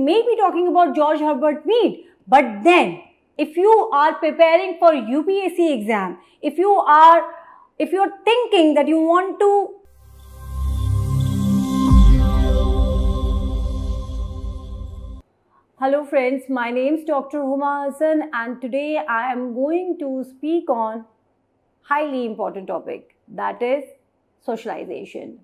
may be talking about George Herbert Mead, but then if you are preparing for UPSC exam, if you're thinking that you want to Hello friends, my name is Dr. Huma Hassan and today I am going to speak on highly important topic, that is socialization.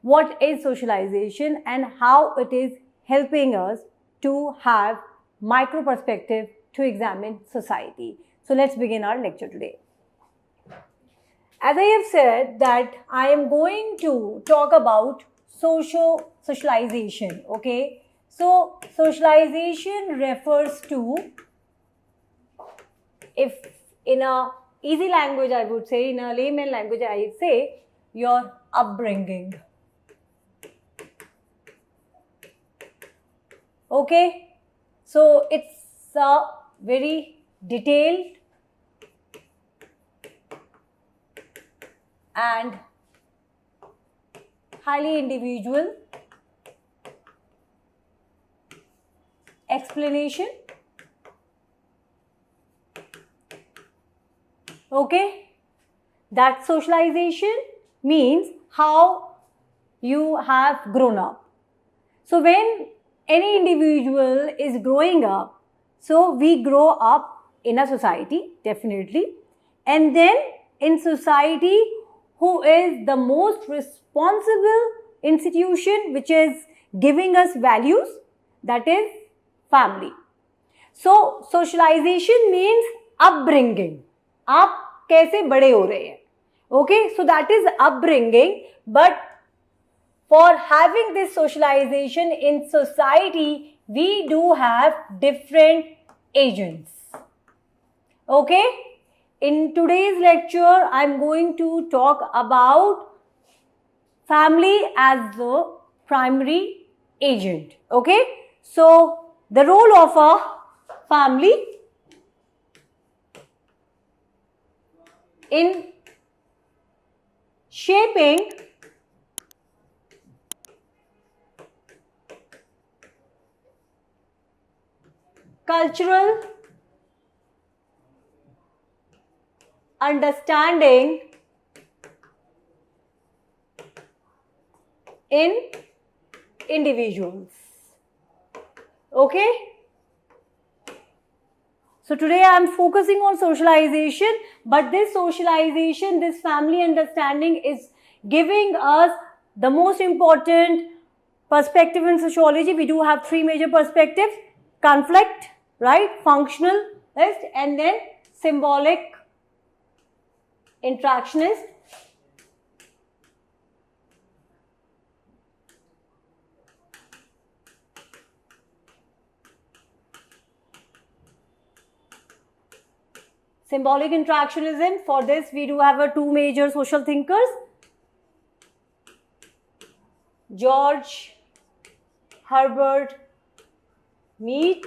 What is socialization and how it is helping us to have micro perspective to examine society. So let's begin our lecture today. As I have said that I am going to talk about socialization, okay? So socialization refers to, if in a easy language I would say, in a layman language I would say, your upbringing. Okay, so it's a very detailed and highly individual explanation. Okay, that socialization means how you have grown up. So when any individual is growing up, so we grow up in a society, definitely, and then in society, who is the most responsible institution which is giving us values, that is family. So socialization means upbringing. आप कैसे बड़े हो रहे हैं? Okay, so that is upbringing, but for having this socialization in society, we do have different agents. Okay, in today's lecture, I am going to talk about family as the primary agent. Okay, so the role of a family in shaping cultural understanding in individuals. Okay, so today I am focusing on socialization, but this socialization, this family understanding is giving us the most important perspective in sociology. We do have three major perspectives: conflict, right, functionalist, and then symbolic interactionist. Symbolic interactionism, for this we do have two major social thinkers, George Herbert Mead.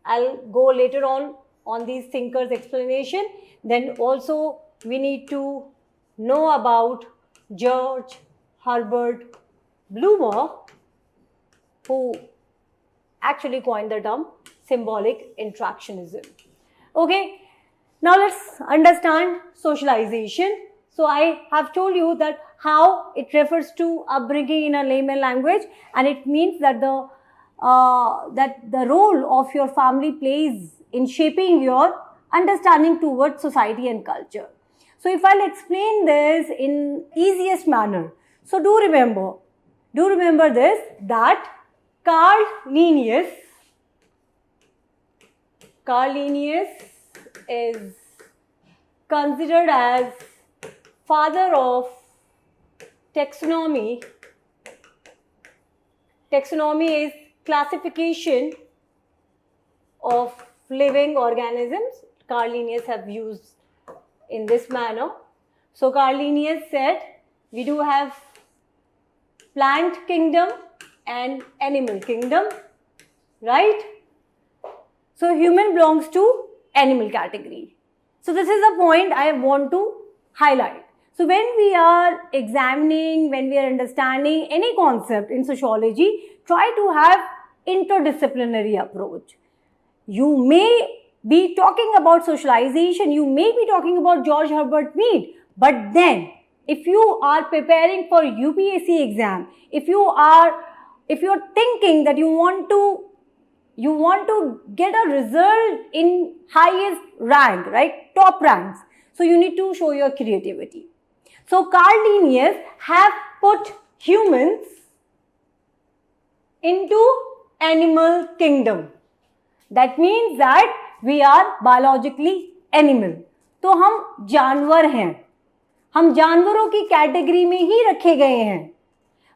I'll go later on these thinkers' explanation. Then also we need to know about George Herbert Bloomer, who actually coined the term symbolic interactionism. Okay, now let's understand socialization. So I have told you that how it refers to upbringing in a layman language, and it means that the role of your family plays in shaping your understanding towards society and culture. So if I'll explain this in easiest manner, so do remember this, that Carl Linnaeus is considered as father of taxonomy. Taxonomy is classification of living organisms. Carl Linnaeus have used in this manner. So Carl Linnaeus said we do have plant kingdom and animal kingdom, right? So human belongs to animal category. So this is the point I want to highlight. So when we are examining, when we are understanding any concept in sociology, try to have interdisciplinary approach. You may be talking about socialization, you may be talking about George Herbert Mead, but then if you are preparing for UPSC exam, if you're thinking that you want to get a result in highest rank, right, top ranks, so you need to show your creativity. So Carl Linnaeus have put humans into animal kingdom. That means that we are biologically animal. तो हम जानवर हैं, हम जानवरों की category में ही रखे गए हैं.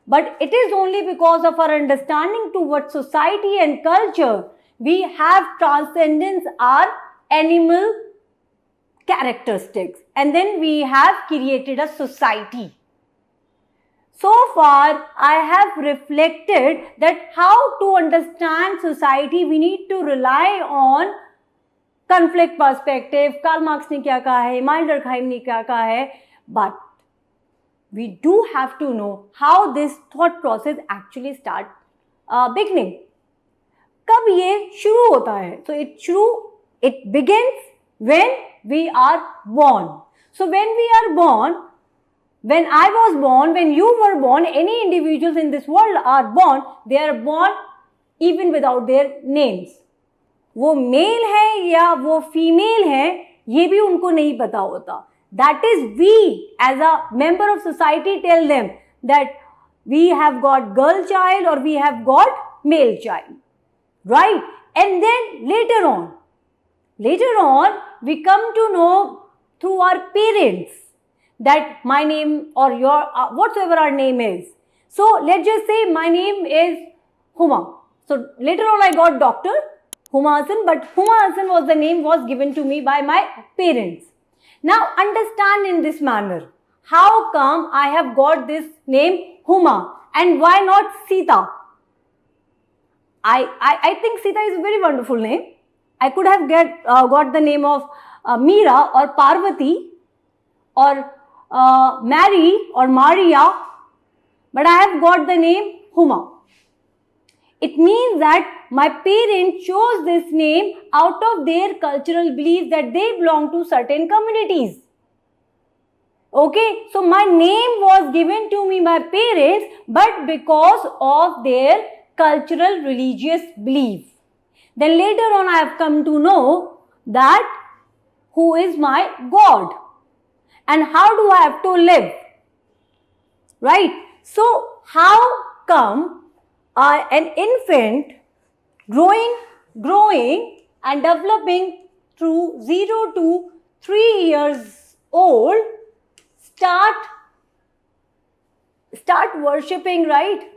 But it is only because of our understanding towards society and culture, we have transcendence our animal characteristics, and then we have created a society. So far, I have reflected that how to understand society, we need to rely on conflict perspective, Karl Marx ने क्या कहा है, Emile Durkheim ने क्या कहा है, but we do have to know how this thought process actually start beginning. कब ये शुरू होता है? So it begins when we are born. So when we are born, when I was born, when you were born, any individuals in this world are born, they are born even without their names. वो mail है या वो female है, ये भी उनको नहीं पता होता. That is, we as a member of society tell them that we have got girl child or we have got male child, right? And then later on we come to know through our parents that my name or your whatsoever our name is. So let's just say my name is Huma. So later on I got Dr. Huma Hassan, but Huma Hassan was the name was given to me by my parents. Now understand in this manner, how come I have got this name Huma and why not Sita? I think Sita is a very wonderful name. I could have got the name of Meera or Parvati or Mary or Maria, but I have got the name Huma. It means that my parents chose this name out of their cultural belief that they belong to certain communities. Okay, so my name was given to me by parents, but because of their cultural religious belief. Then later on I have come to know that who is my God and how do I have to live, right? So how come an infant growing and developing through 0 to 3 years old start worshipping, right?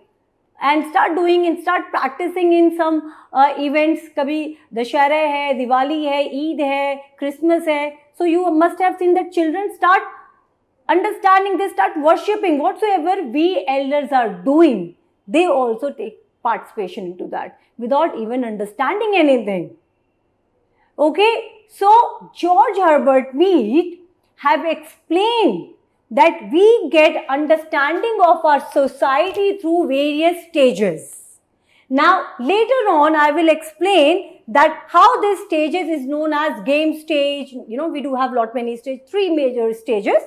And start doing and start practicing in some events. कभी दशहरा है, दिवाली है, ईद है, Christmas है. So you must have seen that children start understanding, they start worshipping whatsoever we elders are doing. They also take participation into that without even understanding anything. Okay, so George Herbert Mead have explained that we get understanding of our society through various stages. Now later on I will explain that how this stages is known as game stage. You know, we do have many stages, 3 major stages.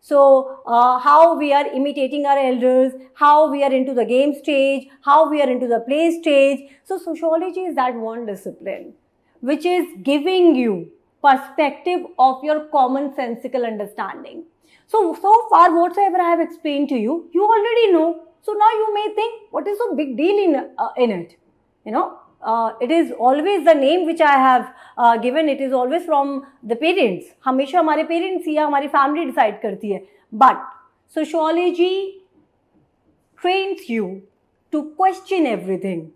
So how we are imitating our elders, how we are into the game stage, how we are into the play stage. So sociology is that one discipline which is giving you perspective of your commonsensical understanding. So far whatsoever I have explained to you, you already know. So now you may think, what is so big deal in it? You know, it is always the name which I have given, it is always from the parents. हमेशा हमारे parents या हमारी family decide करती है. But sociology trains you to question everything.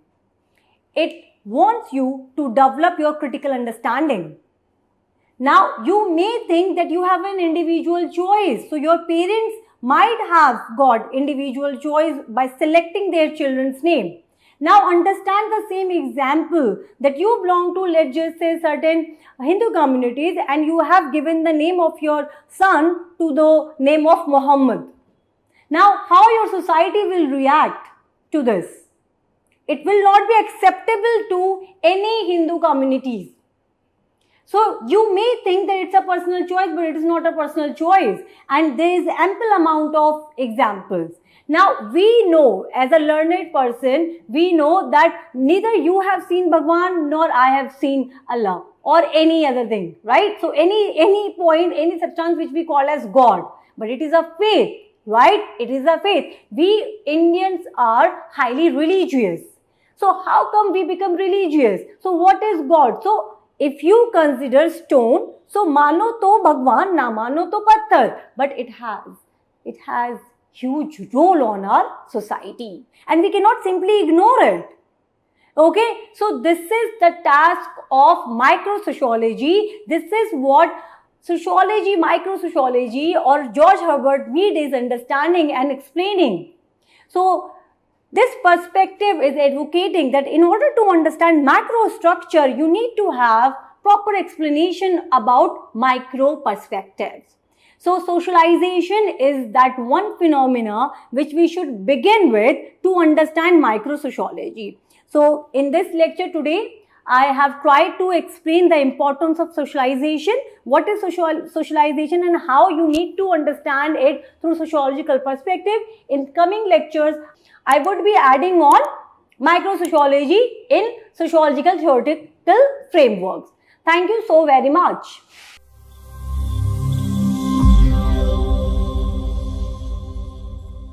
It wants you to develop your critical understanding. Now you may think that you have an individual choice. So your parents might have got individual choice by selecting their children's name. Now understand the same example that you belong to, let's just say, certain Hindu communities and you have given the name of your son to the name of Muhammad. Now how your society will react to this? It will not be acceptable to any Hindu communities. So you may think that it's a personal choice, but it is not a personal choice. And there is ample amount of examples. Now we know, as a learned person, we know that neither you have seen Bhagwan nor I have seen Allah or any other thing, right? So any point, any substance which we call as God, but it is a faith, right? It is a faith. We Indians are highly religious. So how come we become religious? So what is God? So if you consider stone, so mano to Bhagwan, na mano to patthar, but it has huge role on our society, and we cannot simply ignore it. Okay, so this is the task of micro-sociology. This is what sociology, micro-sociology, or George Herbert Mead is understanding and explaining. So this perspective is advocating that in order to understand macro structure, you need to have proper explanation about micro perspectives. So socialization is that one phenomena which we should begin with to understand micro-sociology. So in this lecture today, I have tried to explain the importance of socialization, what is socialization and how you need to understand it through sociological perspective. In coming lectures, I would be adding on micro-sociology in sociological theoretical frameworks. Thank you so very much.